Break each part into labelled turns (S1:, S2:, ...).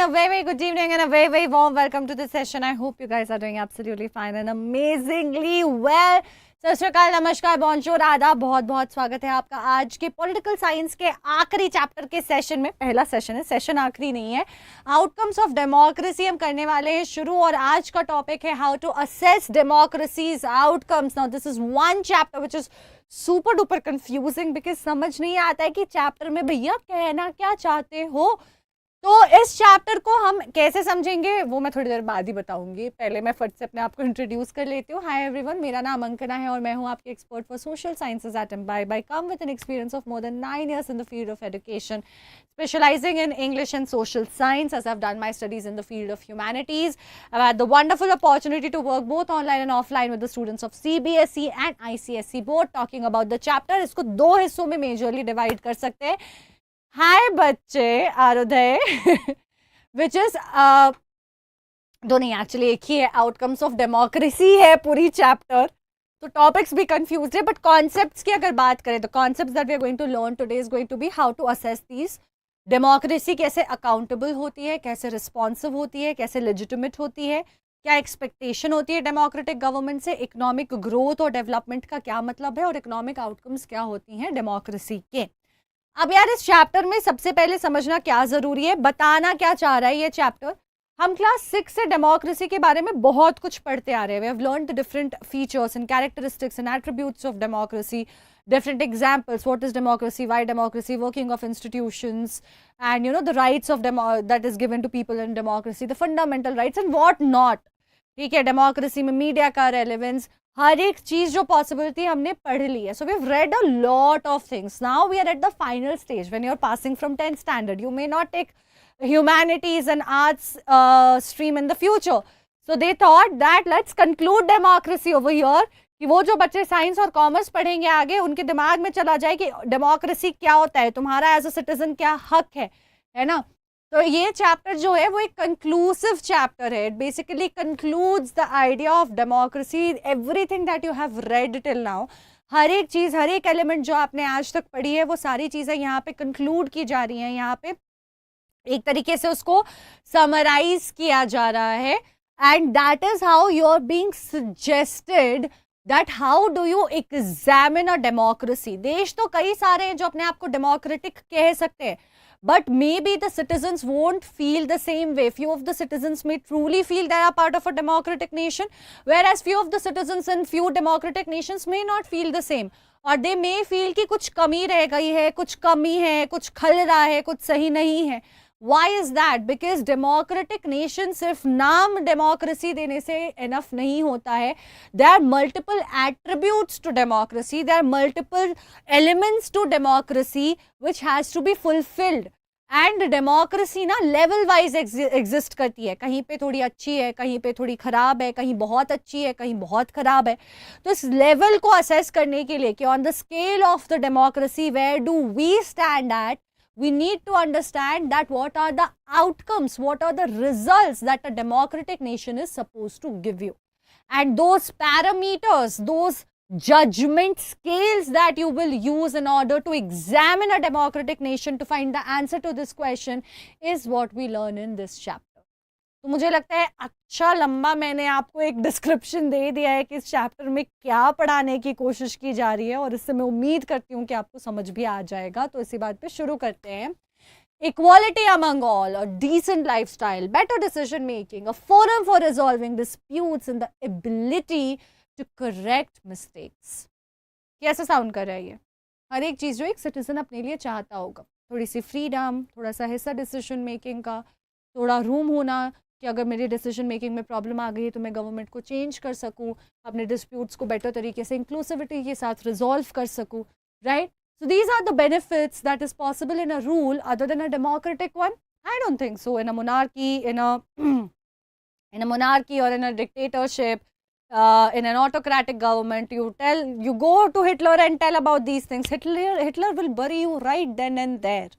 S1: a very good evening and a very warm welcome to this session. I hope you guys are doing absolutely fine and amazingly well. सत श्री अकाल, नमस्कार, bonjour, आदाब, बहुत बहुत स्वागत है आपका आज के पॉलिटिकल साइंस के आखिरी चैप्टर के सेशन में. पहला सेशन है, सेशन आखिरी नहीं है. आउटकम्स ऑफ डेमोक्रेसी हम करने वाले हैं शुरू और आज का टॉपिक है how to assess democracies outcomes. Now this is one chapter which is super duper confusing because समझ नहीं आता है कि चैप्टर में भैया कहना क्या चाहते हो. तो इस चैप्टर को हम कैसे समझेंगे वो मैं थोड़ी देर बाद ही बताऊंगी. पहले मैं फट से अपने आप को इंट्रोड्यूस कर लेती हूँ. हाय एवरीवन, मेरा नाम अंकना है और मैं हूँ आपकी expert for social sciences at Embibe. I come with an experience of more than 9 years in the field of education, specializing in English and social science as I've done my studies in the field of humanities. I've had the wonderful opportunity to work both online and offline with the students of CBSE and ICSE board talking about the chapter. इसको दो हिस्सों में majorly divide कर सकते हैं. हाय बच्चे, आरुदय which is दो नहीं, एक्चुअली एक ही है. आउटकम्स ऑफ डेमोक्रेसी है पूरी चैप्टर, तो टॉपिक्स भी कंफ्यूज है. बट कॉन्सेप्ट्स की अगर बात करें तो concepts that we are going to learn today is going to be how to assess these. Democracy कैसे अकाउंटेबल होती है, कैसे रिस्पॉन्सिव होती है, कैसे लेजिटिमेट होती है, क्या एक्सपेक्टेशन होती है डेमोक्रेटिक गवर्नमेंट से, इकोनॉमिक ग्रोथ और डेवलपमेंट का क्या मतलब है और इकोनॉमिक आउटकम्स क्या होती हैं डेमोक्रेसी के. अब यार इस चैप्टर में सबसे पहले समझना क्या ज़रूरी है, बताना क्या चाह रहा है ये चैप्टर. हम क्लास 6 से डेमोक्रेसी के बारे में बहुत कुछ पढ़ते आ रहे हैं. We have learned the different features and characteristics and attributes of democracy, different examples, what is democracy, why democracy, working of institutions, and you know the rights of that is given to people in democracy, the fundamental rights and what not. ठीक है, democracy में media का relevance, हर एक चीज जो possibility हमने पढ़ ली है. So we have read a lot of things. Now we are at the final stage when you are passing from 10th standard. You may not take humanities and arts stream in the future, so they thought that let's conclude democracy over here, कि वो जो बच्चे science और commerce पढ़ेंगे आगे उनके दिमाग में चला जाए कि डेमोक्रेसी क्या होता है, तुम्हारा एज अ सिटीजन क्या हक है ना. तो ये चैप्टर जो है वो एक कंक्लूसिव चैप्टर है. It basically concludes the idea of democracy, everything that you have read till now. हर एक चीज़, हर एक एलिमेंट जो आपने आज तक पढ़ी है वो सारी चीज़ें यहाँ पे कंक्लूड की जा रही हैं. यहाँ पे एक तरीके से उसको समराइज किया जा रहा है. And that is how you are being suggested that how do you examine a democracy. देश तो कई सारे हैं जो अपने आप को डेमोक्रेटिक कह सकते हैं, but maybe the citizens won't feel the same way. Few of the citizens may truly feel they are part of a democratic nation, whereas few of the citizens in few democratic nations may not feel the same, or they may feel कि कुछ कमी रह गई है, कुछ कमी है, कुछ खल रहा है, कुछ सही नहीं है. Why is that? Because democratic nation सिर्फ नाम democracy देने से enough नहीं होता है. There are multiple attributes to democracy. There are multiple elements to democracy which has to be fulfilled. And democracy ना level wise exist करती है. कहीं पे थोड़ी अच्छी है, कहीं पे थोड़ी खराब है, कहीं बहुत अच्छी है, कहीं बहुत खराब है. तो इस level को assess करने के लिए कि on the scale of the democracy where do we stand at, we need to understand that what are the outcomes, what are the results that a democratic nation is supposed to give you. And those parameters, those judgment scales that you will use in order to examine a democratic nation to find the answer to this question is what we learn in this chapter. तो मुझे लगता है अच्छा लंबा मैंने आपको एक description दे दिया है कि इस चैप्टर में क्या पढ़ाने की कोशिश की जा रही है और इससे मैं उम्मीद करती हूँ कि आपको समझ भी आ जाएगा. तो इसी बात पे शुरू करते हैं. Equality among all, a decent lifestyle, better decision making, a forum for resolving disputes and the ability to correct mistakes. कैसा साउंड कर रहा है ये? हर एक चीज़ जो एक सिटीजन अपने लिए चाहता होगा, थोड़ी सी फ्रीडम, थोड़ा सा हिस्सा डिसीजन मेकिंग का, थोड़ा रूम होना कि अगर मेरी डिसीजन मेकिंग में प्रॉब्लम आ गई है तो मैं गवर्नमेंट को चेंज कर सकूं, अपने डिस्प्यूट्स को बेटर तरीके से इंक्लूसिविटी के साथ रिजॉल्व कर सकूं, right. So these are the benefits that is possible in a rule other than a democratic one. I don't think so. In a monarchy, in a monarchy और in a dictatorship, in an autocratic government, you go to Hitler and tell about these things. Hitler will bury you right then and there,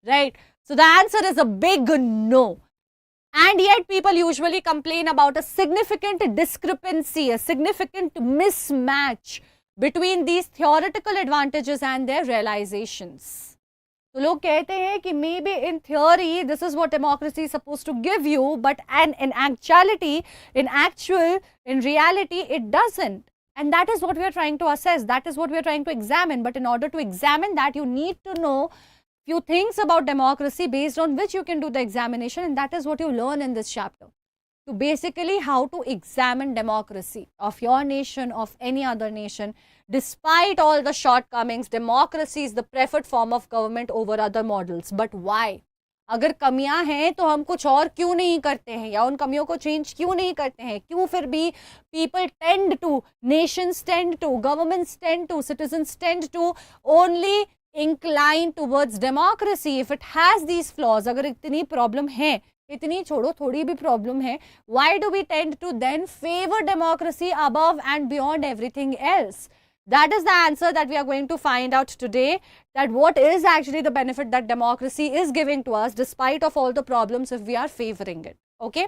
S1: right? So the answer is a big no. And yet people usually complain about a significant discrepancy, a significant mismatch between these theoretical advantages and their realizations. तो लोग कहते हैं कि may be in theory this is what democracy is suppose to give you, but and in actuality, in reality it doesn't. And that is what we are trying to assess, that is what we are trying to examine. But in order to examine that, you need to know few things about democracy based on which you can do the examination, and that is what you learn in this chapter. To basically how to examine democracy of your nation, of any other nation. Despite all the shortcomings, democracy is the preferred form of government over other models. But why? अगर कमियां हैं तो हम कुछ और क्यों नहीं करते हैं, या उन कमियों को चेंज क्यों नहीं करते हैं? क्यों फिर भी people tend to, nations tend to, governments tend to, citizens tend to only incline towards democracy if it has these flaws? अगर इतनी प्रॉब्लम है, इतनी छोड़ो थोड़ी भी प्रॉब्लम है, why do we tend to then favor democracy above and beyond everything else? That is the answer that we are going to find out today, that what is actually the benefit that democracy is giving to us despite of all the problems if we are favoring it. Okay,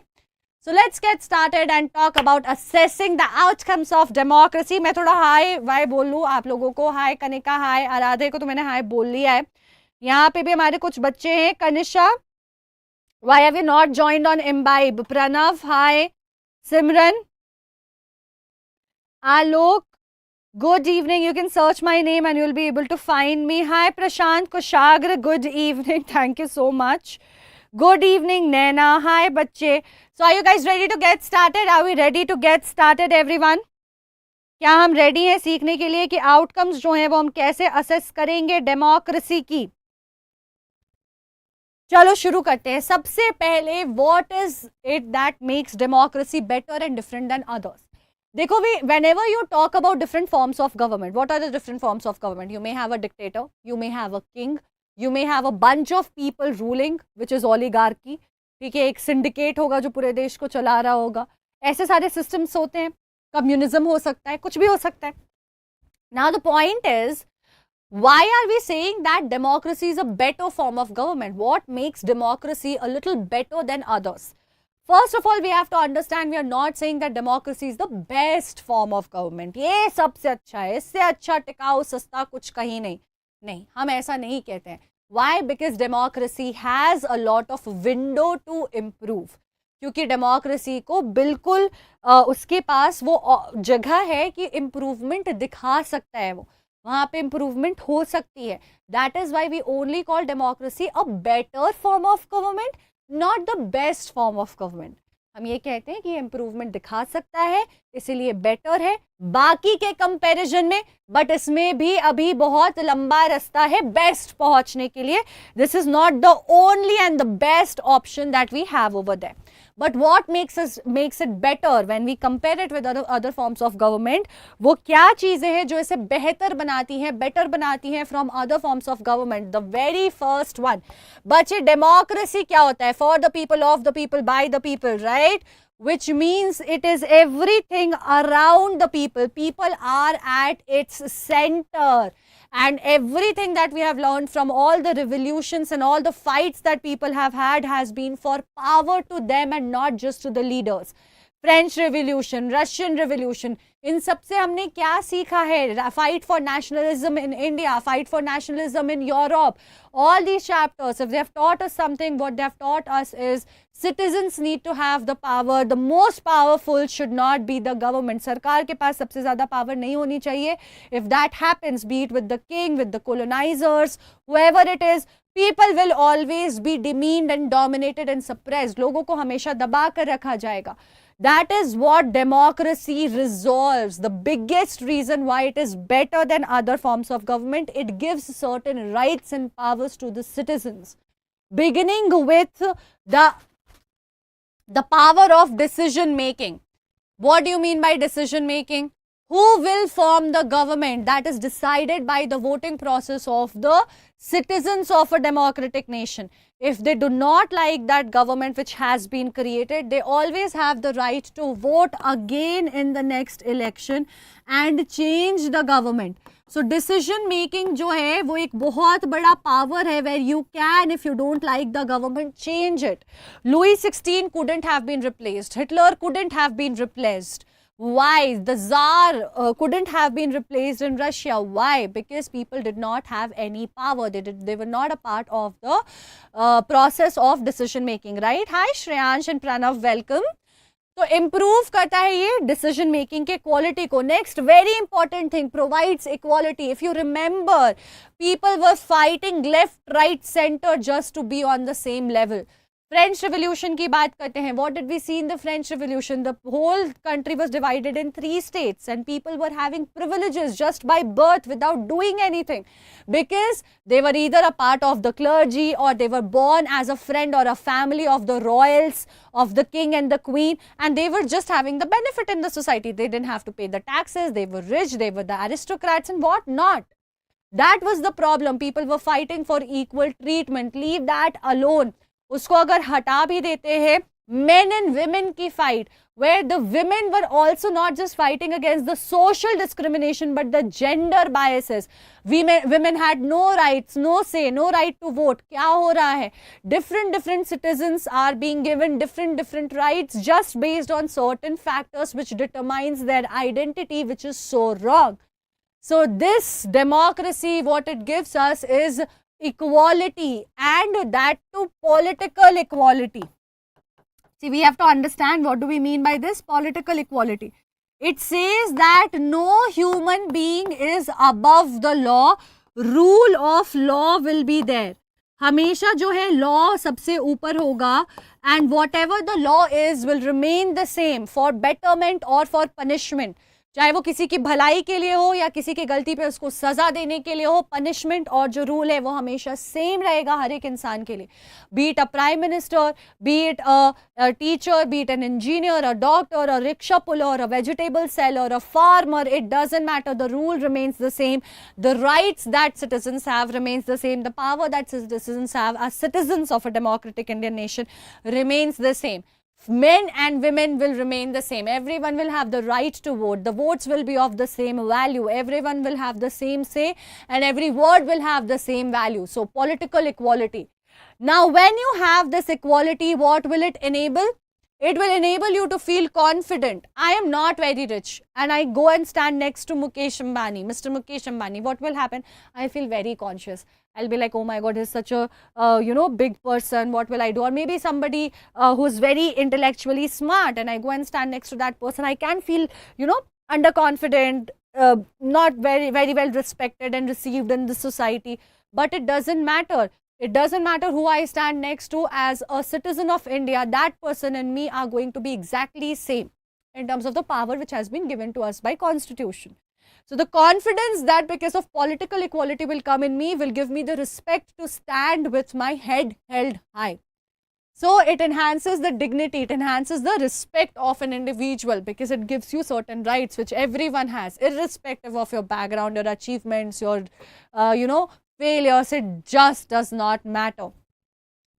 S1: so let's get started and talk about assessing the outcomes of democracy. मैं थोड़ा हाय Y बोल लूँ आप लोगों को. हाय कनिका, हाय आराधे को तो मैंने हाय बोल लिया है. यहाँ पे भी हमारे कुछ बच्चे हैं. Kanisha, why have you not joined on Imbibe? Pranav, hi. Simran, Alok, good evening. You can search my name and you'll be able to find me. Hi Prashant, Kushagra, good evening. Thank you so much. Good evening Naina. Hi बच्चे. So are you guys ready to get started? Are we ready to get started everyone? क्या हम ready हैं सीखने के लिए कि outcomes जो हैं वो हम कैसे assess करेंगे democracy की? चलो शुरू करते हैं. सबसे पहले what is it that makes democracy better and different than others? देखो, whenever you talk about different forms of government, what are the different forms of government? You may have a dictator, you may have a king, you may have a bunch of people ruling, which is oligarchy. ठीक है, एक syndicate होगा जो पूरे देश को चला रहा होगा. ऐसे सारे systems होते हैं. Communism हो सकता है, कुछ भी हो सकता है. Now the point is, why are we saying that democracy is a better form of government? What makes democracy a little better than others? First of all, we have to understand, we are not saying that democracy is the best form of government. ये सबसे अच्छा है, इससे अच्छा टिकाऊ सस्ता कुछ कहीं नहीं. नहीं, हम ऐसा नहीं कहते हैं. Why? Because democracy has a lot of window to improve. क्योंकि democracy को बिल्कुल उसके पास वो जगह है कि improvement दिखा सकता है. वो वहाँ पे improvement हो सकती है. That is why we only call democracy a better form of government, not the best form of government. हम ये कहते हैं कि इम्प्रूवमेंट दिखा सकता है, इसीलिए बेटर है बाकी के कंपैरिजन में, बट इसमें भी अभी बहुत लंबा रास्ता है बेस्ट पहुंचने के लिए. This is not the only and the best option that we have over there. But what makes it better when we compare it with other forms of government? वो क्या चीजें हैं जो इसे बेहतर बनाती हैं, better बनाती हैं from other forms of government? The very first one, बच्चे, democracy क्या होता है? For the people, of the people, by the people, right? Which means it is everything around the people. People are at its center. And everything that we have learned from all the revolutions and all the fights that people have had has been for power to them and not just to the leaders. French Revolution, Russian Revolution, इन सब से हमने क्या सीखा है? Fight for nationalism in India, fight for nationalism in Europe. All these chapters, if they have taught us something, what they have taught us is citizens need to have the power. The most powerful should not be the government. सरकार के पास सबसे ज़्यादा power नहीं होनी चाहिए. If that happens, be it with the king, with the colonizers, whoever it is, people will always be demeaned and dominated and suppressed. लोगों को हमेशा दबा कर रखा जाएगा. That is what democracy resolves. The biggest reason why it is better than other forms of government, it gives certain rights and powers to the citizens. Beginning with the power of decision making. What do you mean by decision making? Who will form the government? That is decided by the voting process of the citizens of a democratic nation. If they do not like that government which has been created, they always have the right to vote again in the next election and change the government. So decision making जो है वो एक बहुत बड़ा power है where you can, if you don't like the government, change it. Louis XVI couldn't have been replaced. Hitler couldn't have been replaced. Why? The Tsar couldn't have been replaced in Russia. Why? Because people did not have any power. They were not a part of the process of decision making, right? Hi Shreyansh and Pranav, welcome. तो improve करता है ये decision making के quality को. Next very important thing, provides equality. If you remember, people were fighting left right centre just to be on the same level. French revolution की बात करते हैं. What did we see in the French revolution? The whole country was divided in 3 states and people were having privileges just by birth without doing anything, because they were either a part of the clergy or they were born as a friend or a family of the royals, of the king and the queen, and they were just having the benefit in the society. They didn't have to pay the taxes, they were rich, they were the aristocrats and what not. That was the problem. People were fighting for equal treatment. Leave that alone. उसको अगर हटा भी देते हैं, men and women की fight, where the women were also not just fighting against the social discrimination but the gender biases. Women had no rights, no say, no right to vote. क्या हो रहा है? Different citizens are being given different rights just based on certain factors which determines their identity, which is so wrong. So this democracy, what it gives us is equality, and that to political equality. See, we have to understand what do we mean by this political equality. It says that no human being is above the law. Rule of law will be there. हमेशा जो है law सबसे ऊपर होगा, and whatever the law is will remain the same for betterment or for punishment. चाहे वो किसी की भलाई के लिए हो या किसी की गलती पे उसको सजा देने के लिए हो, पनिशमेंट और जो रूल है वो हमेशा सेम रहेगा हर एक इंसान के लिए. Be it a prime minister, be it a teacher, be it an engineer, a doctor, a rickshaw puller, a vegetable seller, a farmer, it doesn't matter. The rule remains the same. The rights that citizens have remains the same. The power that citizens have as citizens of a democratic Indian nation remains the same. Men and women will remain the same. Everyone will have the right to vote. The votes will be of the same value. Everyone will have the same say, and every word will have the same value. So political equality. Now when you have this equality, what will it enable? It will enable you to feel confident. I am not very rich and I go and stand next to Mukesh Ambani, Mr. Mukesh Ambani. What will happen? I feel very conscious. I'll be like, oh my God, he's such a, big person. What will I do? Or maybe somebody who's very intellectually smart, and I go and stand next to that person. I can feel, underconfident, not very well respected and received in the society. But it doesn't matter. It doesn't matter who I stand next to. As a citizen of India, that person and me are going to be exactly same in terms of the power which has been given to us by Constitution. So the confidence that because of political equality will come in me will give me the respect to stand with my head held high. So it enhances the dignity, it enhances the respect of an individual, because it gives you certain rights which everyone has, irrespective of your background, your achievements, your, failures. It just does not matter.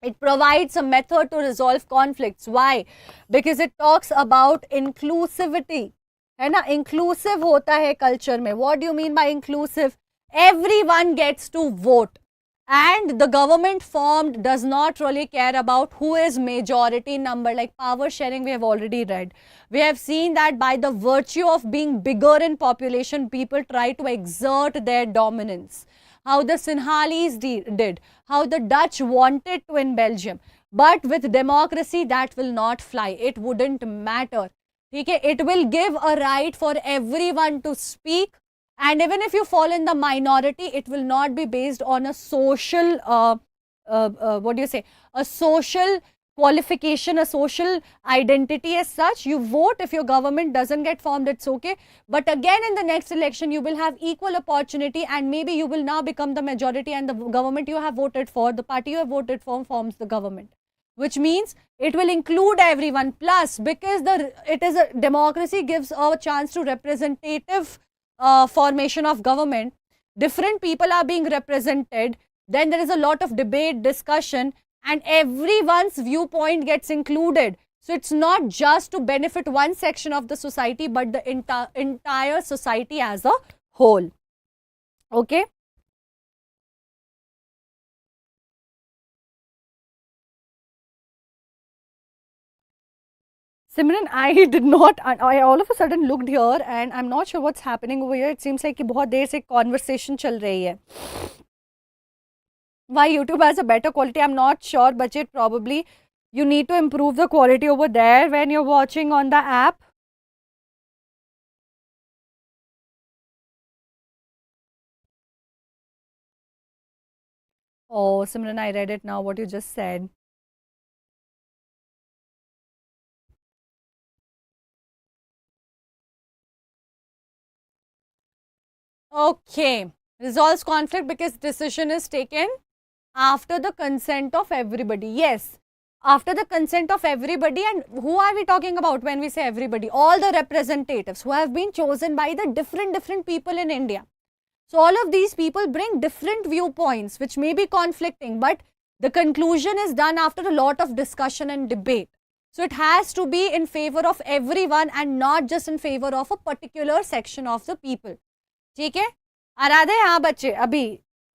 S1: It provides a method to resolve conflicts. Why? Because it talks about inclusivity. है ना, inclusive होता है culture में. What do you mean by inclusive? Everyone gets to vote. And the government formed does not really care about who is majority number. Like power sharing, we have already read. We have seen that by the virtue of being bigger in population, people try to exert their dominance. How the Sinhalese did, how the Dutch wanted to in Belgium. But with democracy, that will not fly. It wouldn't matter. Okay? It will give a right for everyone to speak. And even if you fall in the minority, it will not be based on a social, a social qualification, a social identity as such. You vote. If your government doesn't get formed, it's okay. But again, in the next election, you will have equal opportunity, and maybe you will now become the majority, and the government you have voted for, the party you have voted for, forms the government. Which means it will include everyone. Plus, because it is a democracy, gives a chance to representative formation of government. Different people are being represented. Then there is a lot of debate, discussion, and everyone's viewpoint gets included. So it's not just to benefit one section of the society, but the entire society as a whole. Okay. Simran, I did not. I all of a sudden looked here and I'm not sure what's happening over here. It seems like कि बहुत देर से conversation चल रही है. Why YouTube has a better quality? I'm not sure, but it probably you need to improve the quality over there when you're watching on the app. Oh, Simran, I read it now. What you just said. Okay. Resolves conflict because decision is taken after the consent of everybody. Yes. After the consent of everybody. And who are we talking about when we say everybody? All the representatives who have been chosen by the different people in India. So all of these people bring different viewpoints which may be conflicting, but the conclusion is done after a lot of discussion and debate. So it has to be in favor of everyone and not just in favor of a particular section of the people. ठीक है? आराधे हाँ बच्चे अभी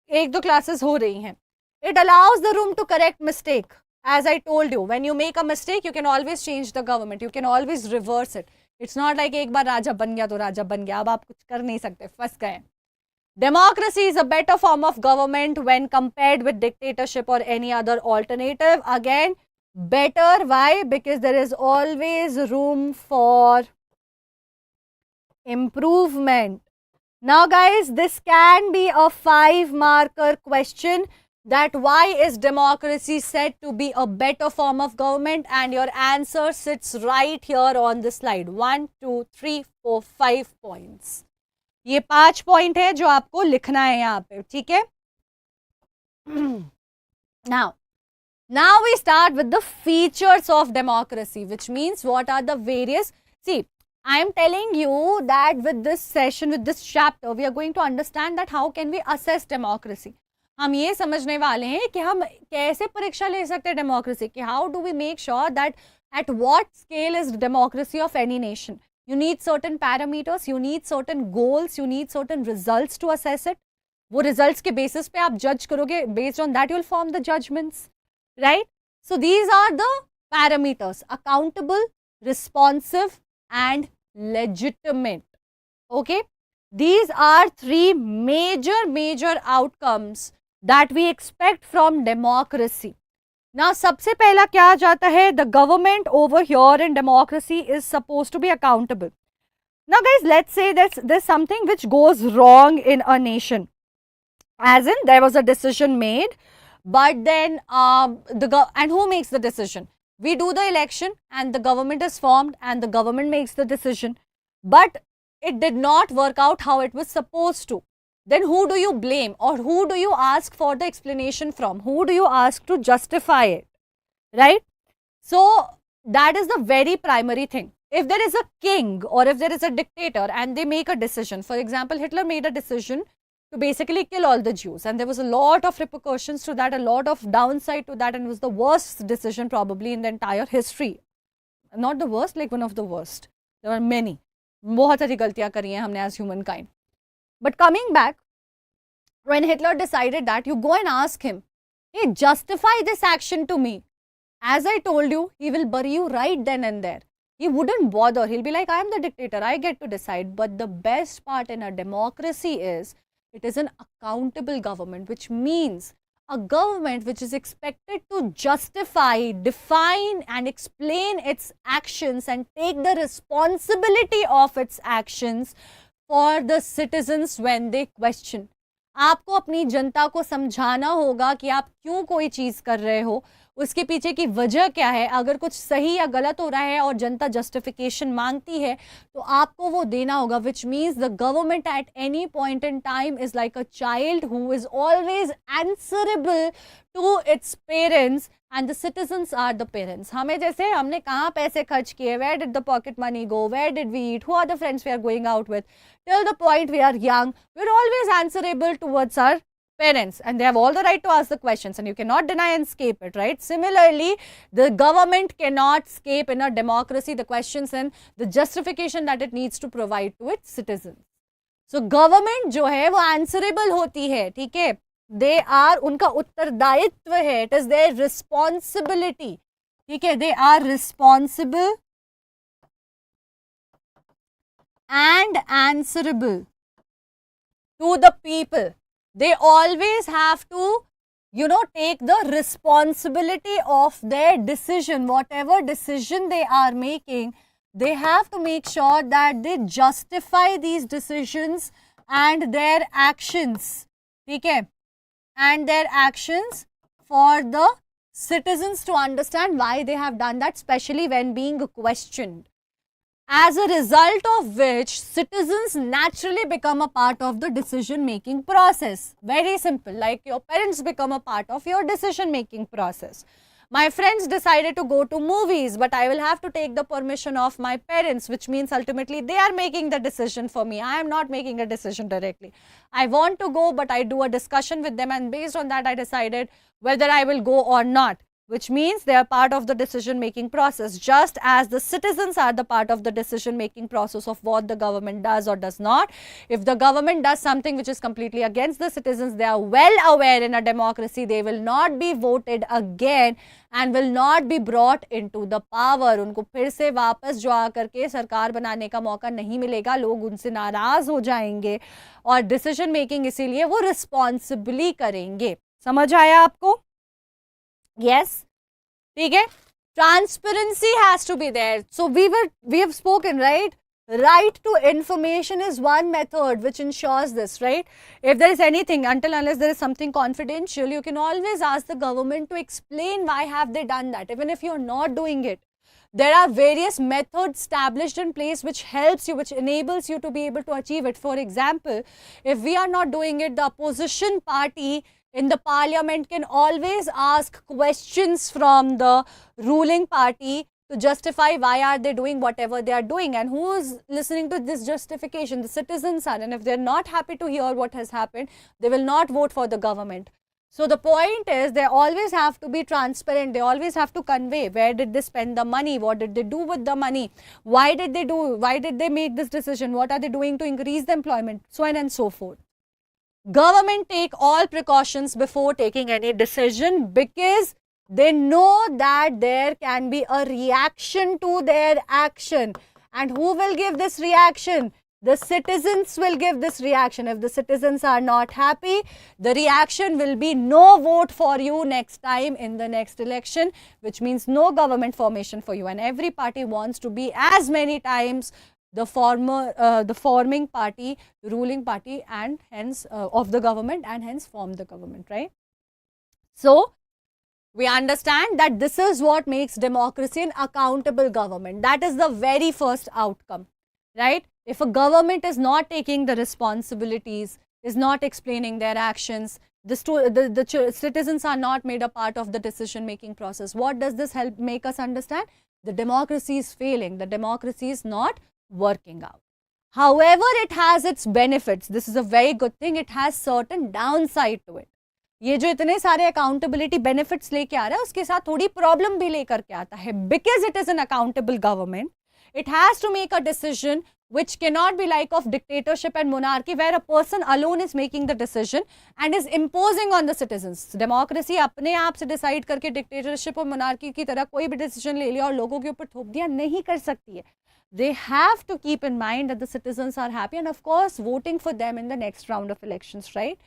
S1: एक दो classes हो रही हैं. It allows the room to correct mistake. As I told you, when you make a mistake, you can always change the government. You can always reverse it. It's not like एक बार राजा बन गया तो राजा बन गया. अब आप कुछ कर नहीं सकते, फंस गए. Democracy is a better form of government when compared with dictatorship or any other alternative. Again, better. Why? Because there is always room for improvement. Now guys, this can be a 5-marker question, that why is democracy said to be a better form of government, and your answer sits right here on the slide. 1, 2, 3, 4, 5 points. ये 5 point है जो आपको लिखना है यहाँ पे, ठीक है. Now we start with the features of democracy, which means what are the various. See, I am telling you that with this session, with this chapter, we are going to understand that how can we assess democracy. हम ये समझने वाले हैं कि हम कैसे परीक्षा ले सकते हैं डेमोक्रेसी की. How do we make sure that at what scale is democracy of any nation? You need certain parameters, you need certain goals, you need certain results to assess it. वो results के basis पे आप judge करोगे. Based on that, you will form the judgments, right? So these are the parameters: accountable, responsive, and legitimate. Okay, these are 3 major outcomes that we expect from democracy. Now, सबसे पहला क्या आ जाता है? The government over here in democracy is supposed to be accountable. Now, guys, let's say there's something which goes wrong in a nation. As in, there was a decision made, but then and who makes the decision? We do the election and the government is formed and the government makes the decision, but it did not work out how it was supposed to. Then who do you blame, or who do you ask for the explanation from? Who do you ask to justify it, right? So that is the very primary thing. If there is a king or if there is a dictator and they make a decision, for example, Hitler made a decision to basically kill all the Jews, and there was a lot of repercussions to that, a lot of downside to that, and it was the worst decision probably in the entire history. Not the worst, like one of the worst. There were many. बहुत सारी गलतियां करी हैं हमने as humankind. But coming back, when Hitler decided that, you go and ask him, hey, justify this action to me. As I told you, he will bury you right then and there. He wouldn't bother. He'll be like, I am the dictator, I get to decide. But the best part in a democracy is, it is an accountable government, which means a government which is expected to justify, define and explain its actions and take the responsibility of its actions for the citizens when they question. आपको अपनी जनता को समझाना होगा कि आप क्यों कोई चीज़ कर रहे हो, उसके पीछे की वजह क्या है. अगर कुछ सही या गलत हो रहा है और जनता जस्टिफिकेशन मांगती है तो आपको वो देना होगा. Which means the government at any point in time is like a child who is always answerable to its parents and the citizens are the parents. हमें जैसे हमने कहाँ पैसे खर्च किए, where did the pocket money go, where did we eat, who are the friends we are going out with, till the point we are young, we're always answerable towards our parents, and they have all the right to ask the questions, and you cannot deny and escape it, right? Similarly, the government cannot escape in a democracy the questions and the justification that it needs to provide to its citizens. So government जो है वो answerable होती है, ठीक है. They are, उनका उत्तरदायित्व है, it is their responsibility, ठीक है. They are responsible and answerable to the people. They always have to, take the responsibility of their decision. Whatever decision they are making, they have to make sure that they justify these decisions and their actions. Okay? And their actions for the citizens to understand why they have done that, especially when being questioned. As a result of which, citizens naturally become a part of the decision making process. Very simple, like your parents become a part of your decision making process. My friends decided to go to movies, but I will have to take the permission of my parents, which means ultimately they are making the decision for me. I am not making a decision directly. I want to go, but I do a discussion with them, and based on that I decided whether I will go or not, which means they are part of the decision making process, just as the citizens are the part of the decision making process of what the government does or does not. If the government does something which is completely against the citizens, they are well aware in a democracy they will not be voted again and will not be brought into the power. उनको फिर से वापस जो आकर के सरकार बनाने का मौका नहीं मिलेगा, लोग उनसे नाराज हो जाएंगे और डिसीजन मेकिंग इसीलिए वो रिस्पॉन्सिबली करेंगे. समझ आया आपको? Yes. Okay. Transparency has to be there. So we have spoken, right? Right to information is one method which ensures this, right? If there is anything, until unless there is something confidential, you can always ask the government to explain why have they done that, even if you're not doing it. There are various methods established in place which helps you, which enables you to be able to achieve it. For example, if we are not doing it, the opposition party in the parliament can always ask questions from the ruling party to justify why are they doing whatever they are doing, and who is listening to this justification? The citizens are, and if they're not happy to hear what has happened, they will not vote for the government. So the point is, they always have to be transparent. They always have to convey where did they spend the money, what did they do with the money, why did they make this decision, what are they doing to increase the employment, so on and so forth. Government take all precautions before taking any decision because they know that there can be a reaction to their action. And who will give this reaction? The citizens will give this reaction. If the citizens are not happy, the reaction will be no vote for you next time in the next election, which means no government formation for you. And every party wants to be as many times the forming party, the ruling party, and hence of the government, and hence form the government, right? So we understand that this is what makes democracy an accountable government. That is the very first outcome, right? If a government is not taking the responsibilities, is not explaining their actions, the citizens are not made a part of the decision making process. What does this help make us understand? The democracy is failing. The democracy is not working out. However, it has its benefits. This is a very good thing. It has certain downside to it. ये जो इतने सारे accountability benefits लेके आ रहा है, उसके साथ थोड़ी प्रॉब्लम भी लेकर के आता है. Because it is an accountable government, it has to make a decision which cannot be like of dictatorship and monarchy, where a person alone is making the decision and is imposing on the citizens. Democracy अपने आप से decide करके dictatorship और monarchy की तरह कोई भी decision ले लिया और लोगों के ऊपर थोप दिया नहीं कर सकती है. They have to keep in mind that the citizens are happy and of course voting for them in the next round of elections, right?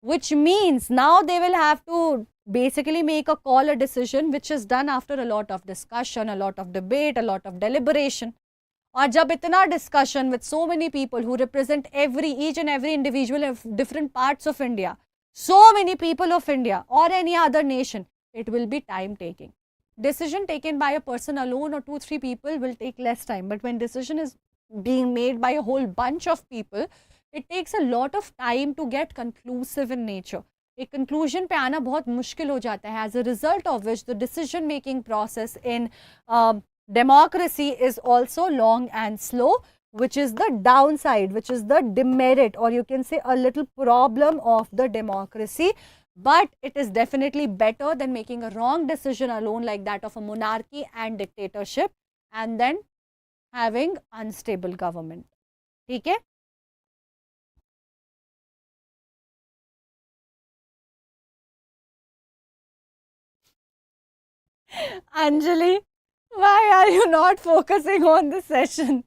S1: Which means now they will have to basically make a call, a decision which is done after a lot of discussion, a lot of debate, a lot of deliberation. और जब इतना discussion with so many people who represent each and every individual of different parts of India, so many people of India or any other nation, it will be time taking. Decision taken by a person alone or 2-3 people will take less time, but when decision is being made by a whole bunch of people, it takes a lot of time to get conclusive in nature. एक conclusion पे आना बहुत मुश्किल हो जाता है. As a result of which, the decision making process in democracy is also long and slow, which is the downside, which is the demerit, or you can say a little problem of the democracy. But it is definitely better than making a wrong decision alone like that of a monarchy and dictatorship and then having unstable government. ठीक है? Anjali, why are you not focusing on the session?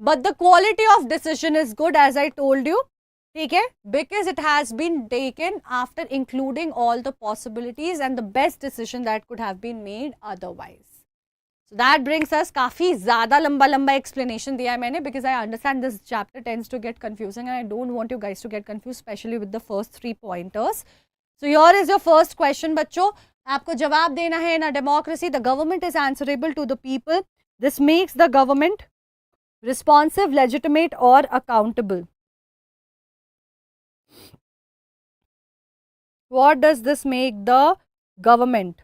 S1: but the quality of decision is good, as I told you. Okay, because it has been taken after including all the possibilities and the best decision that could have been made otherwise. So that brings us, काफी ज़्यादा लंबा explanation दिया है मैंने, because I understand this chapter tends to get confusing and I don't want you guys to get confused, especially with the first 3 pointers. So here is your first question, बच्चों. आपको जवाब देना है. In a democracy, the government is answerable to the people. This makes the government responsive, legitimate or accountable. What does this make the government?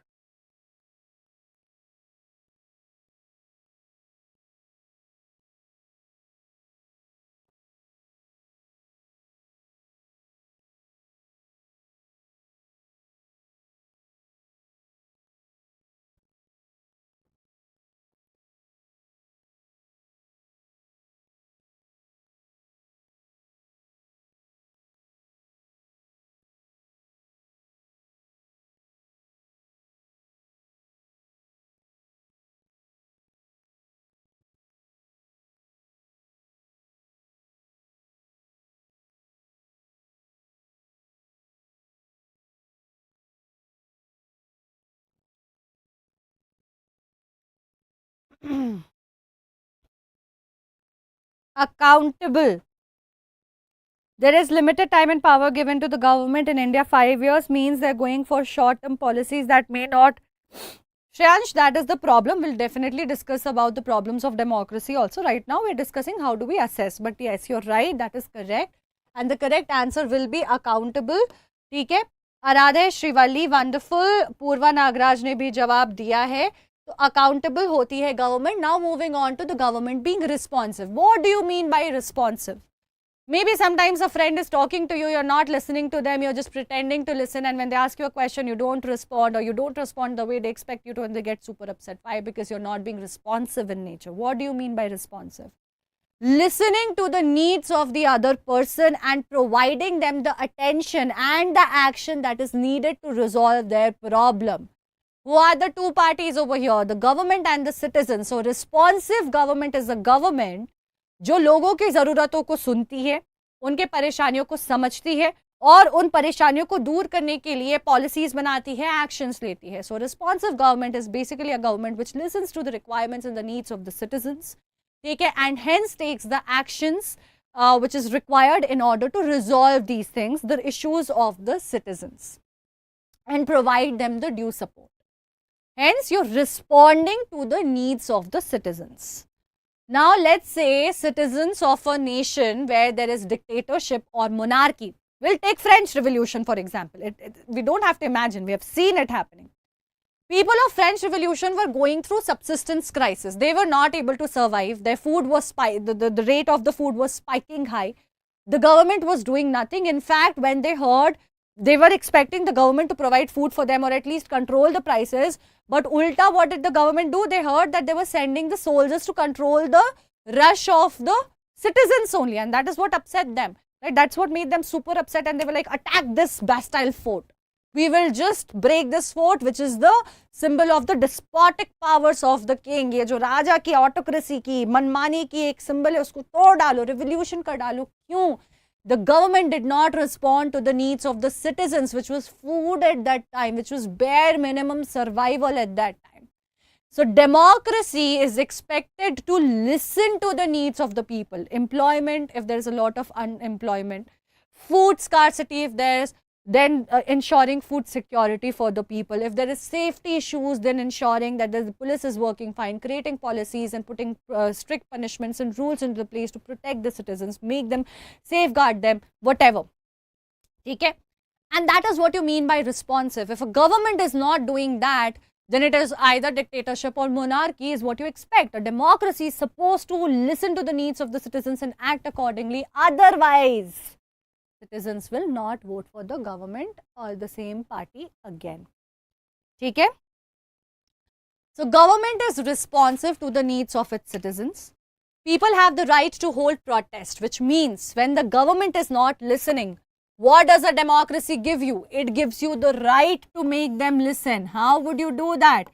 S1: Accountable. There is limited time and power given to the government in India. 5 years means they're going for short-term policies that may not. Shreyansh, that is the problem. We'll definitely discuss about the problems of democracy also. Right now, we're discussing how do we assess. But yes, you're right. That is correct. And the correct answer will be accountable. ठीक है. Aradhe Srivalli, wonderful. पूर्वा नागराज ने भी जवाब दिया है. तो accountable होती है government. Now moving on to the government being responsive. What do you mean by responsive? Maybe sometimes a friend is talking to you, you're not listening to them, you're just pretending to listen, and when they ask you a question, you don't respond, or you don't respond the way they expect you to, and they get super upset. Why? Because you're not being responsive in nature. What do you mean by responsive? Listening to the needs of the other person and providing them the attention and the action that is needed to resolve their problem. Who are the two parties over here? The government and the citizens. So responsive government is a government जो लोगों की ज़रूरतों को सुनती है, उनके परेशानियों को समझती है और उन परेशानियों को दूर करने के लिए पॉलिसीज बनाती है, एक्शंस लेती है. So responsive government is basically a government which listens to the requirements and the needs of the citizens. ठीक है, and hence takes the actions which is required in order to resolve these things, the issues of the citizens, and provide them the due support. Hence, you're responding to the needs of the citizens. Now, let's say citizens of a nation where there is dictatorship or monarchy. We'll take French Revolution, for example. We don't have to imagine. We have seen it happening. People of French Revolution were going through subsistence crisis. They were not able to survive. Their food was the rate of the food was spiking high. The government was doing nothing. In fact, when they heard, they were expecting the government to provide food for them or at least control the prices. But ulta, what did the government do? They heard that they were sending the soldiers to control the rush of the citizens only. And that is what upset them. Right? That's what made them super upset. And they were like, attack this Bastille fort. We will just break this fort, which is the symbol of the despotic powers of the king. ये जो राजा की autocracy की मनमानी की एक symbol है, उसको तोड़ डालो, revolution कर डालो. क्यों? The government did not respond to the needs of the citizens, which was food at that time, which was bare minimum survival at that time. So democracy is expected to listen to the needs of the people. Employment, if there is a lot of unemployment. Food scarcity, if there is, then ensuring food security for the people. If there is safety issues, then ensuring that the police is working fine, creating policies and putting strict punishments and rules into place to protect the citizens, make them, safeguard them, whatever. Okay? And that is what you mean by responsive. If a government is not doing that, then it is either dictatorship or monarchy is what you expect. A democracy is supposed to listen to the needs of the citizens and act accordingly. Otherwise, citizens will not vote for the government or the same party again. Okay? So, government is responsive to the needs of its citizens. People have the right to hold protest, which means when the government is not listening, what does a democracy give you? It gives you the right to make them listen. How would you do that?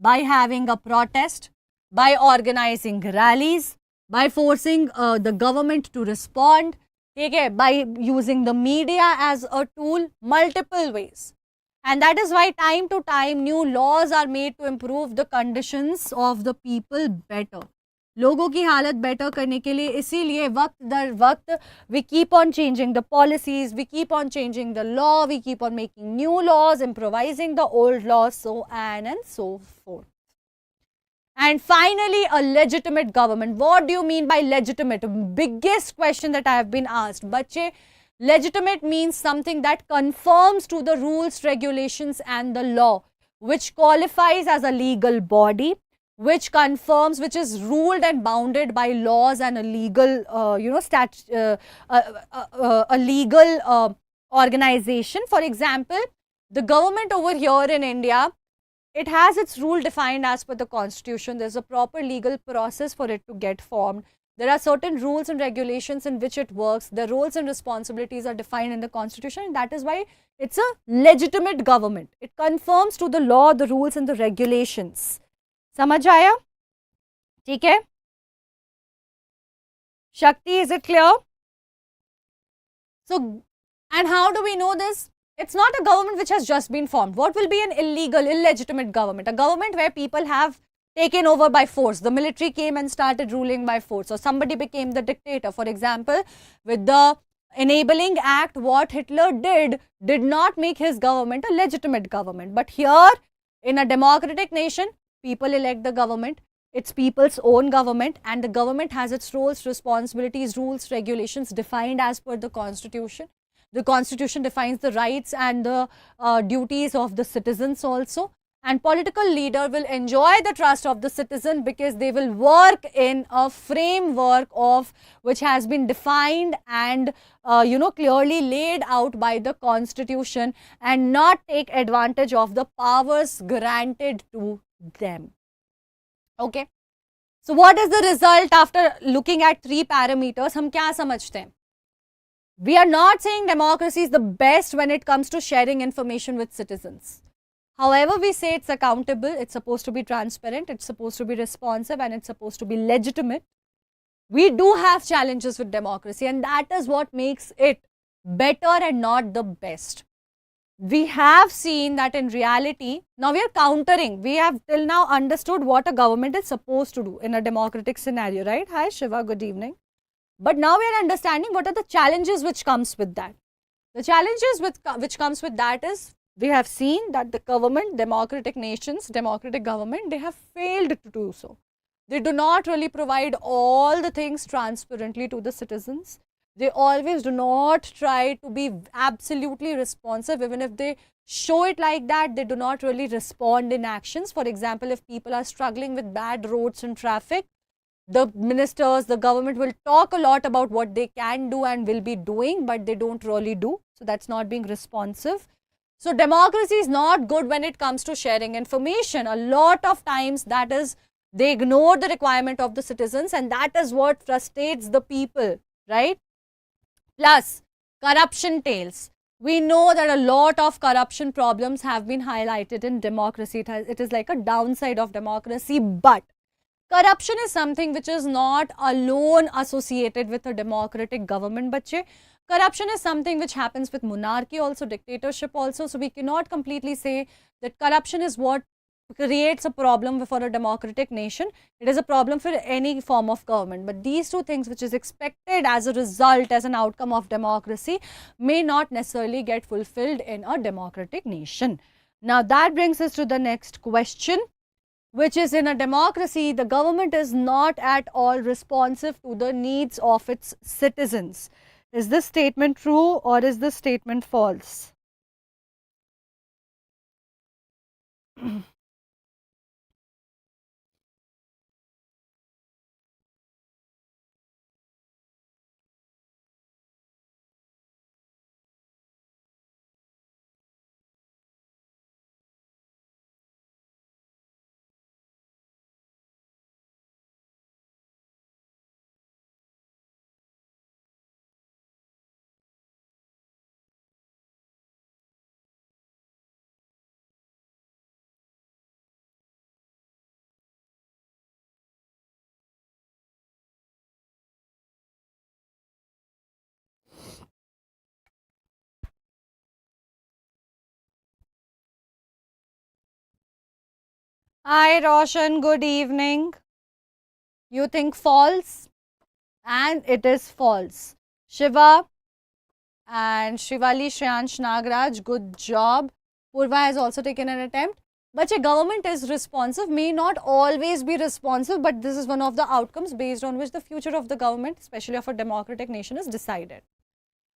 S1: By having a protest, by organizing rallies, by forcing the government to respond, okay, by using the media as a tool, multiple ways. And that is why time to time new laws are made to improve the conditions of the people better. लोगों की हालत better करने के लिए इसीलिए वक्त दर वक्त we keep on changing the policies, we keep on changing the law, we keep on making new laws, improvising the old laws, so on and so forth. And finally, a legitimate government. What do you mean by legitimate? Biggest question that I have been asked. Bache, legitimate means something that conforms to the rules, regulations and the law, which qualifies as a legal body, which confirms, which is ruled and bounded by laws and a legal, a legal organization. For example, the government over here in India, it has its rule defined as per the constitution. There's a proper legal process for it to get formed. There are certain rules and regulations in which it works. The roles and responsibilities are defined in the constitution, and that is why it's a legitimate government. It conforms to the law, the rules and the regulations. समझ आया? ठीक है? Shakti, is it clear? So, and how do we know this? It's not a government which has just been formed. What will be an illegal, illegitimate government? A government where people have taken over by force. The military came and started ruling by force, or somebody became the dictator. For example, with the Enabling Act, what Hitler did not make his government a legitimate government. But here, in a democratic nation, people elect the government. It's people's own government, and the government has its roles, responsibilities, rules, regulations defined as per the constitution. The constitution defines the rights and the duties of the citizens also. And political leader will enjoy the trust of the citizen because they will work in a framework of which has been defined and clearly laid out by the constitution, and not take advantage of the powers granted to them. Okay. So what is the result after looking at 3 parameters? हम क्या समझते हैं? We are not saying democracy is the best when it comes to sharing information with citizens. However, we say it's accountable, it's supposed to be transparent, it's supposed to be responsive, and it's supposed to be legitimate. We do have challenges with democracy, and that is what makes it better and not the best. We have seen that in reality, now we are countering. We have till now understood what a government is supposed to do in a democratic scenario, right? Hi Shiva, good evening. But now we are understanding what are the challenges which comes with that. The challenges which comes with that is, we have seen that the government, democratic nations, democratic government, they have failed to do so. They do not really provide all the things transparently to the citizens. They always do not try to be absolutely responsive. Even if they show it like that, they do not really respond in actions. For example, if people are struggling with bad roads and traffic, the ministers, the government will talk a lot about what they can do and will be doing, but they don't really do. So that's not being responsive. So democracy is not good when it comes to sharing information. A lot of times that is, they ignore the requirement of the citizens, and that is what frustrates the people, right? Plus, corruption tails. We know that a lot of corruption problems have been highlighted in democracy. It is like a downside of democracy, but corruption is something which is not alone associated with a democratic government, bache. Corruption is something which happens with monarchy also, dictatorship also. So we cannot completely say that corruption is what creates a problem for a democratic nation. It is a problem for any form of government. But these two things which is expected as a result, as an outcome of democracy, may not necessarily get fulfilled in a democratic nation. Now that brings us to the next question, which is, in a democracy, the government is not at all responsive to the needs of its citizens. Is this statement true or is this statement false? Hi Roshan, good evening. You think false? And it is false. Shiva and Shivali Shriyansh Nagraj, good job. Purva has also taken an attempt. But a government is responsive, may not always be responsive, but this is one of the outcomes based on which the future of the government, especially of a democratic nation, is decided.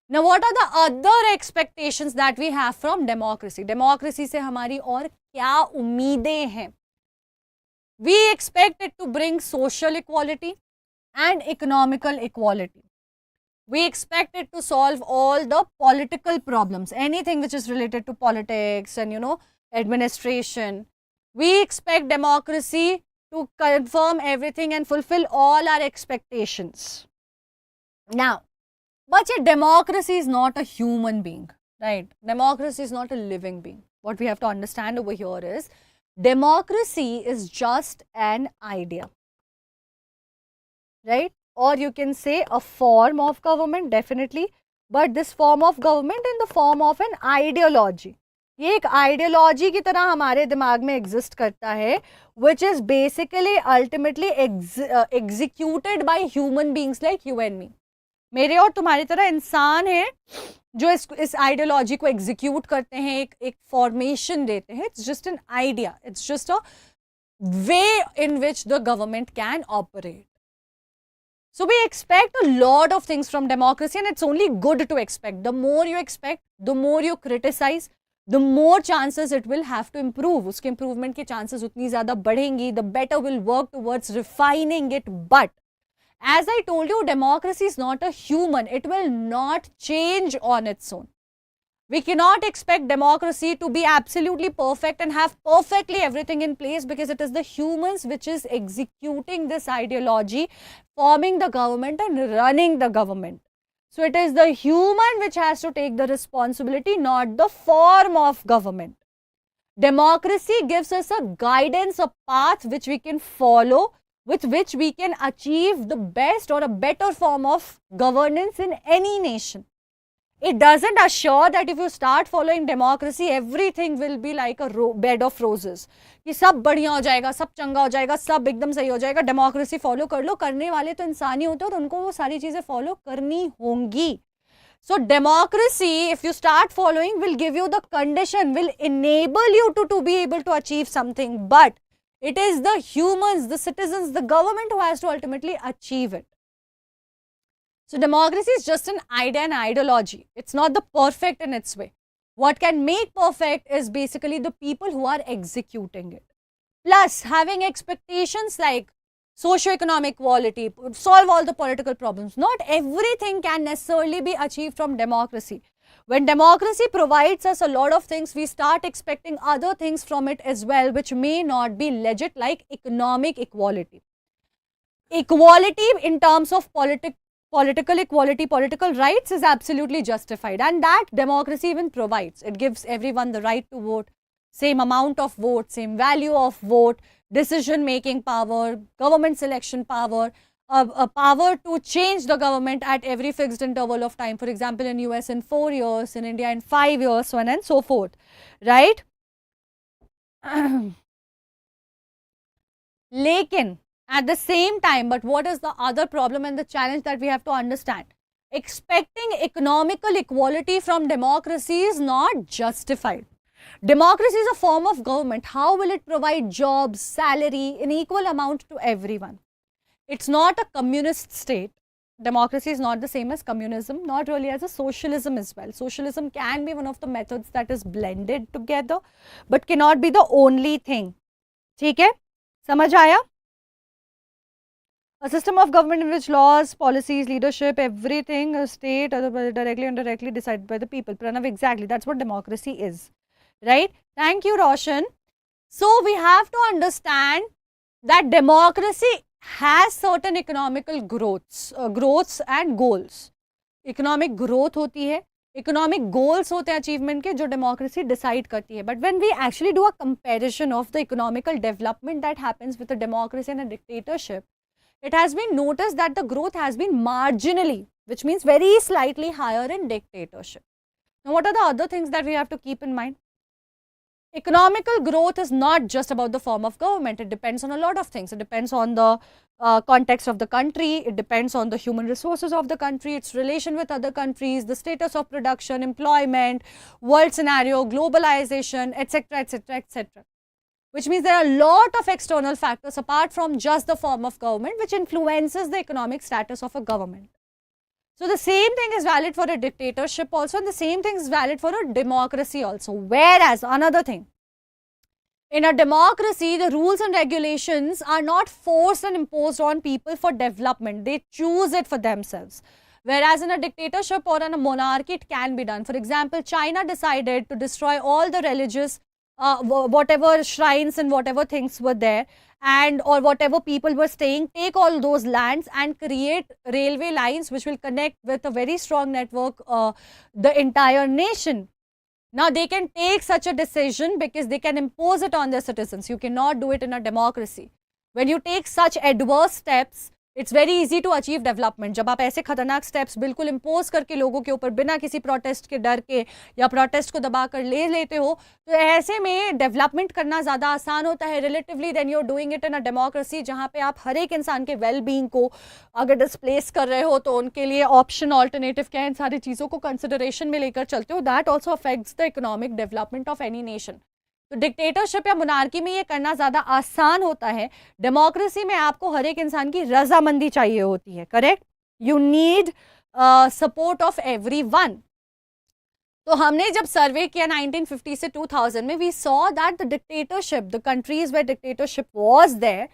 S1: Now, what are the other expectations that we have from democracy? Democracy से हमारी और क्या उम्मीदें हैं? We expect it to bring social equality and economical equality. We expect it to solve all the political problems, anything which is related to politics and, administration. We expect democracy to confirm everything and fulfill all our expectations. Now, but a democracy is not a human being, right? Democracy is not a living being. What we have to understand over here is democracy is just an idea, right? Or you can say a form of government, definitely, but this form of government in the form of an ideology. ये एक ideology की तरह हमारे दिमाग में exist करता है, which is basically ultimately executed by human beings like you and me. मेरे और तुम्हारी तरह इंसान है जो इस आइडियोलॉजी को एग्जीक्यूट करते हैं, एक फॉर्मेशन देते हैं. It's just an idea, it's just a way in which the government can operate. So we expect a lot of things from democracy, and it's only good to expect. The more you expect, the more you criticize, the more chances it will have to improve. उसके improvement के chances उतनी ज़्यादा बढ़ेंगी. The better will work towards refining it. But as I told you, democracy is not a human. It will not change on its own. We cannot expect democracy to be absolutely perfect and have perfectly everything in place, because it is the humans which is executing this ideology, forming the government and running the government. So it is the human which has to take the responsibility, not the form of government. Democracy gives us a guidance, a path which we can follow, with which we can achieve the best or a better form of governance in any nation. It doesn't assure that if you start following democracy, everything will be like a bed of roses. कि सब बढ़िया हो जाएगा, सब चंगा हो जाएगा, सब एकदम सही हो जाएगा. डेमोक्रेसी फॉलो कर लो. करने वाले तो इंसान ही होते हैं और उनको वो सारी चीजें फॉलो करनी होंगी. So democracy, if you start following, will give you the condition, will enable you to be able to achieve something. But it is the humans, the citizens, the government who has to ultimately achieve it. So democracy is just an idea and ideology. It's not the perfect in its way. What can make perfect is basically the people who are executing it. Plus, having expectations like socio-economic equality, solve all the political problems. Not everything can necessarily be achieved from democracy. When democracy provides us a lot of things, we start expecting other things from it as well, which may not be legit, like economic equality. Equality in terms of political equality, political rights is absolutely justified, and that democracy even provides. It gives everyone the right to vote, same amount of vote, same value of vote, decision making power, government selection power, a power to change the government at every fixed interval of time. For example, in US in 4 years, in India in 5 years, so on and so forth, right? Lekin at the same time, but what is the other problem and the challenge that we have to understand? Expecting economical equality from democracy is not justified. Democracy is a form of government. How will it provide jobs, salary in equal amount to everyone? It's not a communist state. Democracy is not the same as communism, not really as a socialism as well. Socialism can be one of the methods that is blended together, but cannot be the only thing. ठीक है? समझ आया? A system of government in which laws, policies, leadership, everything, state, directly and indirectly decided by the people. Pranav, exactly. That's what democracy is. Right? Thank you, Roshan. So, we have to understand that democracy has certain economical growths and goals. Economic growth होती है, economic goals होते हैं achievement के, जो democracy decide करती है. But when we actually do a comparison of the economical development that happens with a democracy and a dictatorship, it has been noticed that the growth has been marginally, which means very slightly higher in dictatorship. Now, what are the other things that we have to keep in mind? economical growth is not just about the form of government. It depends on a lot of things. It depends on the context of the country. It depends on the human resources of the country, its relation with other countries, the status of production, employment, world scenario, globalization, etc., etc., etc. Which means there are a lot of external factors apart from just the form of government which influences the economic status of a government. So the same thing is valid for a dictatorship also, and the same thing is valid for a democracy also. Whereas another thing, in a democracy, the rules and regulations are not forced and imposed on people for development. They choose it for themselves. Whereas in a dictatorship or in a monarchy, it can be done. For example, China decided to destroy all the religious, whatever shrines and whatever things were there, and or whatever people were staying, take all those lands and create railway lines which will connect with a very strong network the entire nation. Now they can take such a decision because they can impose it on their citizens. You cannot do it in a democracy. When you take such adverse steps, it's very easy to achieve development. जब आप ऐसे खतरनाक steps बिल्कुल impose करके लोगों के ऊपर बिना किसी protest के डर के या protest को दबा कर ले लेते हो, तो ऐसे में development करना ज़्यादा आसान होता है relatively than you're doing it in a democracy, जहाँ पे आप हर एक इंसान के well-being को अगर displace कर रहे हो तो उनके लिए option alternative क्या है, इन सारी चीज़ों को consideration में लेकर चलते हो. That also affects the economic development of any nation. तो डिक्टेटरशिप या मोनार्की में ये करना ज़्यादा आसान होता है. डेमोक्रेसी में आपको हर एक इंसान की रजामंदी चाहिए होती है. Correct? You need support of everyone. तो हमने जब सर्वे किया 1950 से 2000 में, we saw that the dictatorship, the countries where dictatorship was there,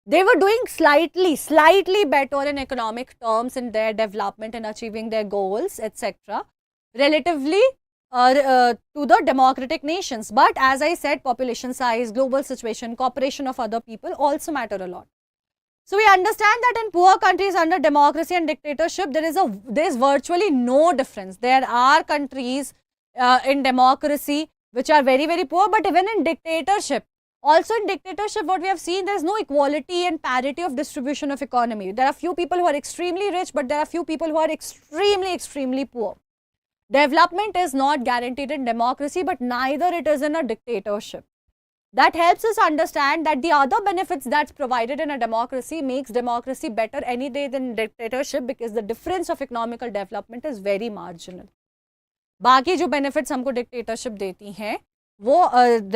S1: they were doing slightly better in economic terms in their development and achieving their goals, etc. relatively to the democratic nations. But as I said, population size, global situation, cooperation of other people also matter a lot. So we understand that in poor countries under democracy and dictatorship, there is virtually no difference. There are countries in democracy which are very, very poor, but even in dictatorship, also in dictatorship, what we have seen, there is no equality and parity of distribution of economy. There are few people who are extremely rich, but there are few people who are extremely poor. Development is not guaranteed in democracy, but neither it is in a dictatorship. That helps us understand that the other benefits that's provided in a democracy makes democracy better any day than dictatorship, because the difference of economical development is very marginal. बाकी जो benefits हमको dictatorship देती हैं, वो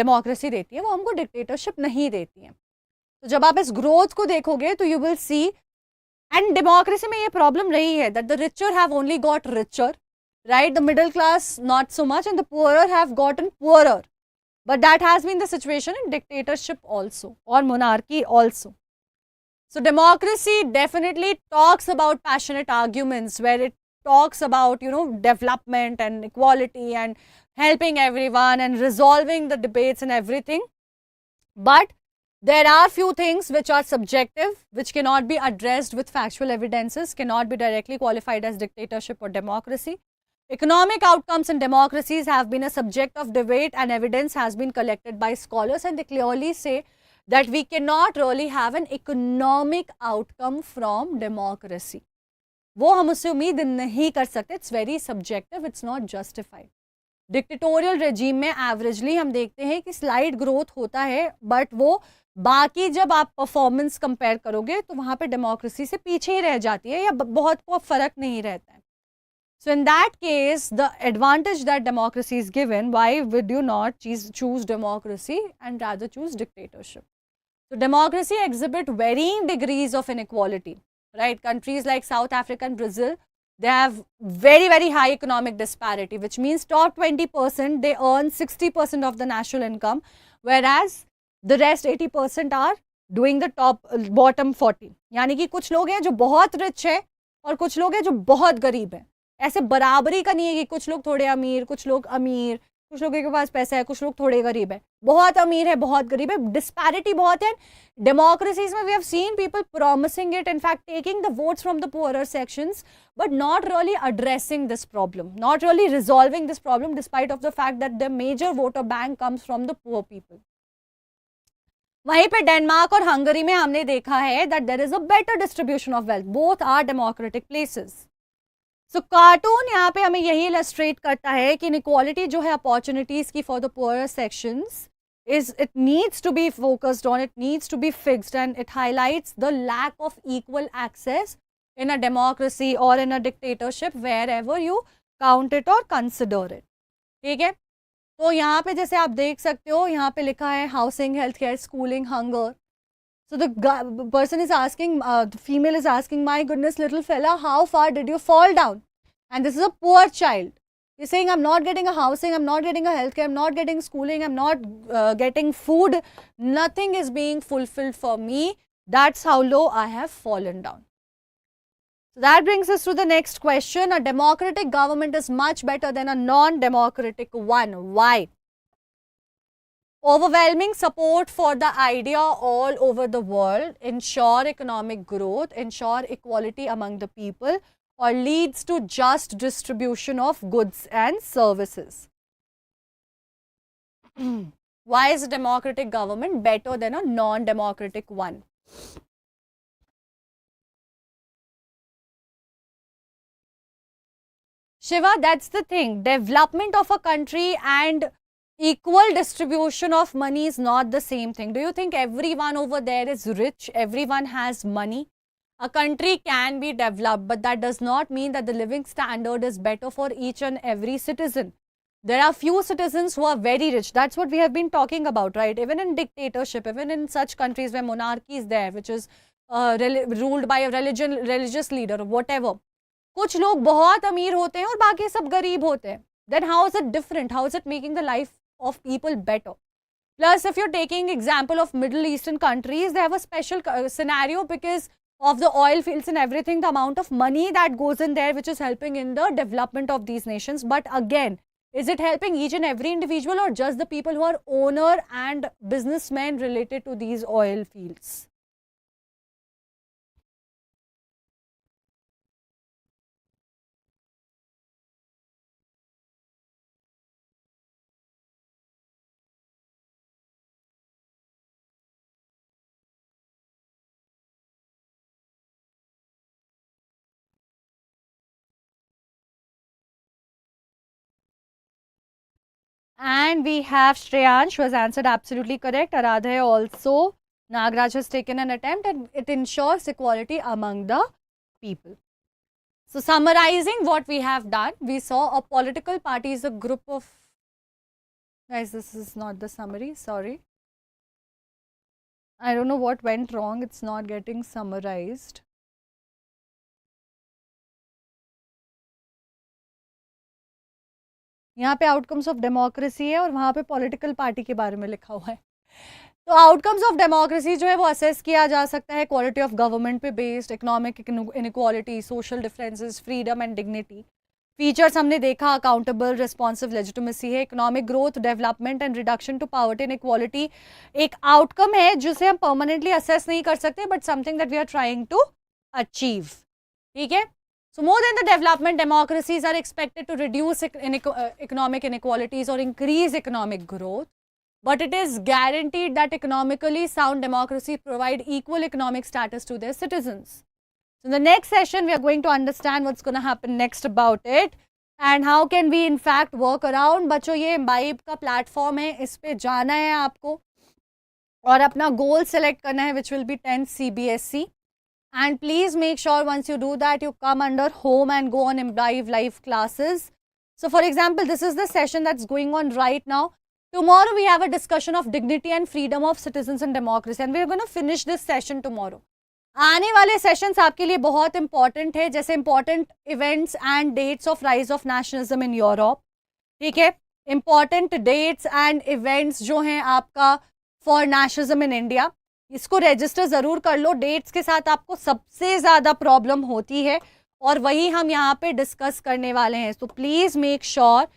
S1: democracy देती है, वो हमको dictatorship नहीं देती है. तो जब आप इस growth को देखोगे तो you will see, and democracy में ये problem रही है that the richer have only got richer, right? The middle class not so much, and the poorer have gotten poorer. But that has been the situation in dictatorship also, or monarchy also. So democracy definitely talks about passionate arguments, where it talks about, you know, development and equality and helping everyone and resolving the debates and everything. But there are few things which are subjective, which cannot be addressed with factual evidences, cannot be directly qualified as dictatorship or democracy. Economic outcomes in democracies have been a subject of debate, and evidence has been collected by scholars, and they clearly say that we cannot really have an economic outcome from democracy. वो हम उससे उम्मीद नहीं कर सकते. It's very subjective, it's not justified. Dictatorial regime में averagely हम देखते हैं कि स्लाइड ग्रोथ होता है, बट वो बाकी जब आप परफॉर्मेंस कंपेयर करोगे तो वहाँ पे डेमोक्रेसी से पीछे ही रह जाती है, या बहुत को फ़र्क नहीं रहता है. So in that case, the advantage that democracy is given, why would you not choose democracy and rather choose dictatorship? So democracy exhibit varying degrees of inequality, right? Countries like South Africa and Brazil, they have very, very high economic disparity, which means top 20%, they earn 60% of the national income, whereas the rest 80% are doing the bottom 40. यानी कि कुछ लोग हैं जो बहुत rich है और कुछ लोग हैं जो बहुत गरीब है. ऐसे बराबरी का नहीं है कि कुछ लोग थोड़े अमीर, कुछ लोग अमीर, कुछ लोगों के पास पैसा है, कुछ लोग थोड़े गरीब है. बहुत अमीर है, बहुत गरीब है, डिस्पैरिटी बहुत है. डेमोक्रेसीज में we have seen people promising it, in fact taking the votes from the poorer sections, but not really addressing this problem, not really resolving this problem, despite of the fact that the major voter bank comes from the poor people. वहीं पे Denmark और Hungary में हमने देखा है that there is a better distribution of wealth. Both are democratic places. So cartoon यहाँ पे हमें यही इलस्ट्रेट करता है कि इनइक्वालिटी जो है अपॉर्चुनिटीज की for the poor sections, is it needs to be focused on, it needs to be fixed, and it highlights the lack of equal access in a democracy or in a dictatorship wherever you count it or consider it. ठीक है, तो यहाँ पे जैसे आप देख सकते हो, यहाँ पे लिखा है housing, health care, schooling, hunger. So the person is asking, the female is asking, my goodness, little fella, how far did you fall down? And this is a poor child. He's saying, I'm not getting a housing, I'm not getting a healthcare, I'm not getting schooling, I'm not getting food. Nothing is being fulfilled for me. That's how low I have fallen down. So that brings us to the next question. A democratic government is much better than a non-democratic one. Why? Overwhelming support for the idea all over the world, ensure economic growth, ensure equality among the people, or leads to just distribution of goods and services. Why is a democratic government better than a non-democratic one? Shiva, that's the thing. Development of a country and equal distribution of money is not the same thing. Do you think everyone over there is rich? Everyone has money? A country can be developed, but that does not mean that the living standard is better for each and every citizen. There are few citizens who are very rich. That's what we have been talking about, right? Even in dictatorship, even in such countries where monarchy is there, which is ruled by a religious leader or whatever. कुछ लोग बहुत अमीर होते हैं और बाकी सब गरीब होते हैं. Then how is it different? How is it making the life of people better? Plus, if you're taking example of Middle Eastern countries, they have a special scenario because of the oil fields and everything, the amount of money that goes in there, which is helping in the development of these nations. But again, is it helping each and every individual or just the people who are owner and businessmen related to these oil fields? And we have Shreyansh, who has answered absolutely correct. Aradhya also. Nagraj has taken an attempt, and it ensures equality among the people. So summarizing what we have done, we saw a political party is a group of, guys, this is not the summary, sorry. I don't know what went wrong, it's not getting summarized. यहाँ पे outcomes of democracy है और वहाँ पे political party के बारे में लिखा हुआ है. तो आउटकम्स ऑफ डेमोक्रेसी जो है वो असेस किया जा सकता है क्वालिटी ऑफ गवर्नमेंट पे based, economic inequality, social differences, freedom and dignity. Features हमने देखा, अकाउंटेबल, रिस्पॉन्सिव लेजिटिमेसी है, economic growth, development and reduction to poverty and equality. एक आउटकम है जिसे हम परमानेंटली असेस नहीं कर सकते, but something that we are trying to achieve. ठीक है. So more than the development, democracies are expected to reduce economic inequalities or increase economic growth. But it is guaranteed that economically sound democracies provide equal economic status to their citizens. So in the next session, we are going to understand what's going to happen next about it and how can we in fact work around. बच्चों ये Embibe का platform है, इस पे जाना है आपको और अपना goal select करना है, which will be 10th CBSE. And please make sure once you do that, you come under home and go on Embibe live classes. So for example, this is the session that's going on right now. Tomorrow we have a discussion of dignity and freedom of citizens and democracy. And we're going to finish this session tomorrow. आने वाले sessions आपके लिए बहुत important है, जैसे important events and dates of rise of nationalism in Europe. ठीक है. Important dates and events जो हैं आपका फॉर नेशनलिज्म इन इंडिया, इसको रजिस्टर ज़रूर कर लो. डेट्स के साथ आपको सबसे ज़्यादा प्रॉब्लम होती है और वही हम यहाँ पे डिस्कस करने वाले हैं. So please make sure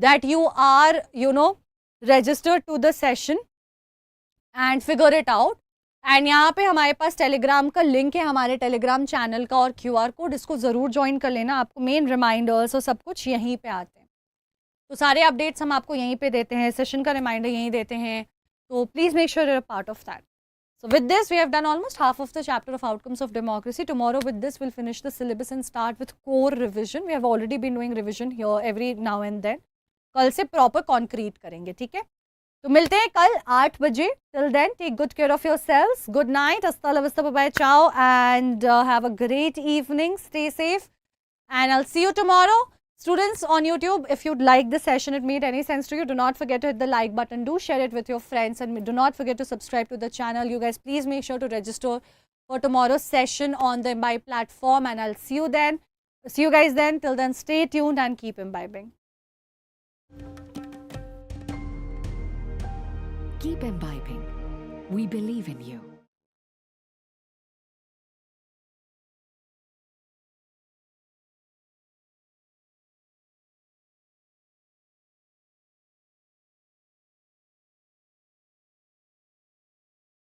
S1: that you are registered to the session and figure it out. And यहाँ पे हमारे पास टेलीग्राम का लिंक है, हमारे टेलीग्राम चैनल का और QR कोड, इसको ज़रूर ज्वाइन कर लेना. आपको मेन रिमाइंडर्स और सब कुछ यहीं पे आते हैं. तो सारे अपडेट्स हम आपको यहीं पे देते हैं, सेशन का रिमाइंडर यहीं देते हैं. तो please make sure you are part of that. So with this, we have done almost half of the chapter of outcomes of democracy. Tomorrow with this, we'll finish the syllabus and start with core revision. We have already been doing revision here every now and then. कल से proper concrete करेंगे, ठीक है? तो मिलते हैं कल 8 बजे. Till then, take good care of yourselves. Good night. Hasta la vista, bye-bye, ciao. And have a great evening. Stay safe. And I'll see you tomorrow. Students on YouTube, if you'd like the session, it made any sense to you, do not forget to hit the like button. Do share it with your friends. And do not forget to subscribe to the channel. You guys, please make sure to register for tomorrow's session on the Imbibe platform. And I'll see you then. See you guys then. Till then, stay tuned and keep imbibing.
S2: Keep imbibing. We believe in you.